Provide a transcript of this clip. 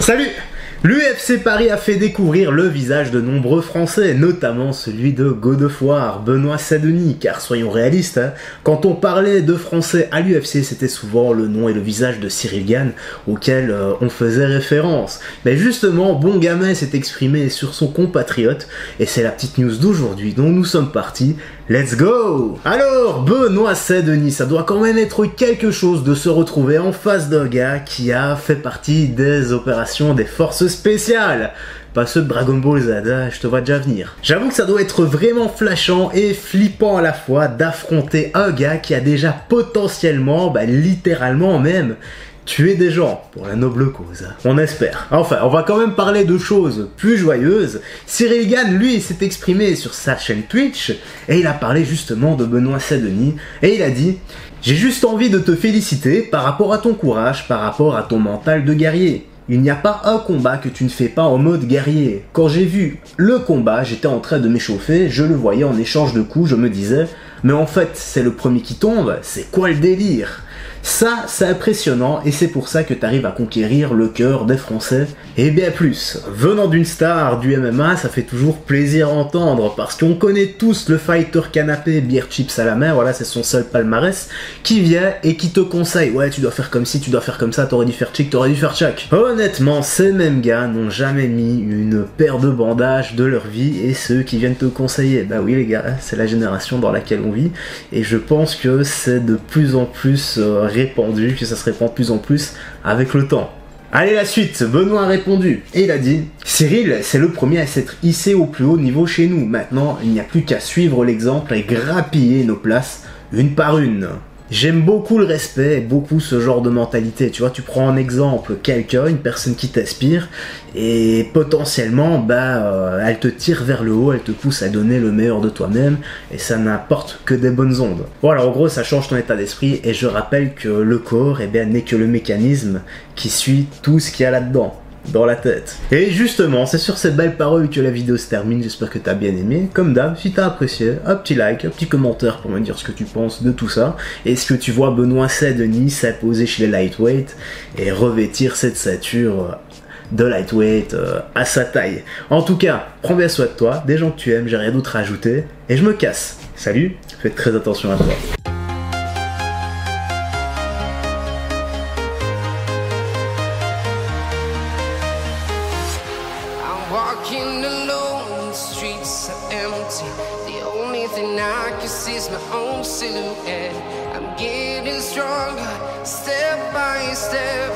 Salut! L'UFC Paris a fait découvrir le visage de nombreux Français, notamment celui de God of War, Benoît Saint-Denis, car soyons réalistes, quand on parlait de Français à l'UFC, c'était souvent le nom et le visage de Ciryl Gane auquel on faisait référence. Mais justement, Bon Gamin s'est exprimé sur son compatriote, et c'est la petite news d'aujourd'hui dont nous sommes partis. Let's go! Alors, Benoît Saint-Denis, ça doit quand même être quelque chose de se retrouver en face d'un gars qui a fait partie des opérations des forces spéciales. Pas ceux de Dragon Ball Z, je te vois déjà venir. J'avoue que ça doit être vraiment flashant et flippant à la fois d'affronter un gars qui a déjà potentiellement, littéralement même, tuer des gens pour la noble cause. On espère. Enfin, on va quand même parler de choses plus joyeuses. Ciryl Gane, lui, s'est exprimé sur sa chaîne Twitch et il a parlé justement de Benoît Saint-Denis et il a dit « J'ai juste envie de te féliciter par rapport à ton courage, par rapport à ton mental de guerrier. Il n'y a pas un combat que tu ne fais pas en mode guerrier. Quand j'ai vu le combat, j'étais en train de m'échauffer, je le voyais en échange de coups, je me disais « Mais en fait, c'est le premier qui tombe, c'est quoi le délire ?» Ça, c'est impressionnant et c'est pour ça que tu arrives à conquérir le cœur des Français. Et bien plus, venant d'une star du MMA, ça fait toujours plaisir à entendre parce qu'on connaît tous le fighter canapé, bière chips à la main, voilà, c'est son seul palmarès, qui vient et qui te conseille, ouais, tu dois faire comme ci, tu dois faire comme ça, t'aurais dû faire chic, t'aurais dû faire tchac. Honnêtement, ces mêmes gars n'ont jamais mis une paire de bandages de leur vie et ceux qui viennent te conseiller, bah oui les gars, c'est la génération dans laquelle on vit et je pense que c'est de plus en plus répandu, que ça se répand de plus en plus avec le temps. Allez, la suite, Benoît a répondu et il a dit « Ciryl, c'est le premier à s'être hissé au plus haut niveau chez nous. Maintenant, il n'y a plus qu'à suivre l'exemple et grappiller nos places une par une. » J'aime beaucoup le respect et beaucoup ce genre de mentalité. Tu vois, tu prends en exemple quelqu'un, une personne qui t'inspire et potentiellement, elle te tire vers le haut, elle te pousse à donner le meilleur de toi-même et ça n'apporte que des bonnes ondes. Voilà, en gros, ça change ton état d'esprit et je rappelle que le corps, n'est que le mécanisme qui suit tout ce qu'il y a là-dedans. Dans la tête. Et justement, c'est sur ces belles paroles que la vidéo se termine, j'espère que t'as bien aimé. Comme d'hab, si t'as apprécié, un petit like, un petit commentaire pour me dire ce que tu penses de tout ça. Est-ce que tu vois Benoît Saint-Denis s'imposer chez les lightweight et revêtir cette stature de lightweight à sa taille. En tout cas, prends bien soin de toi, des gens que tu aimes, j'ai rien d'autre à ajouter, et je me casse. Salut, fais très attention à toi. Walking alone, the streets are empty. The only thing I can see is my own silhouette. I'm getting stronger, step by step.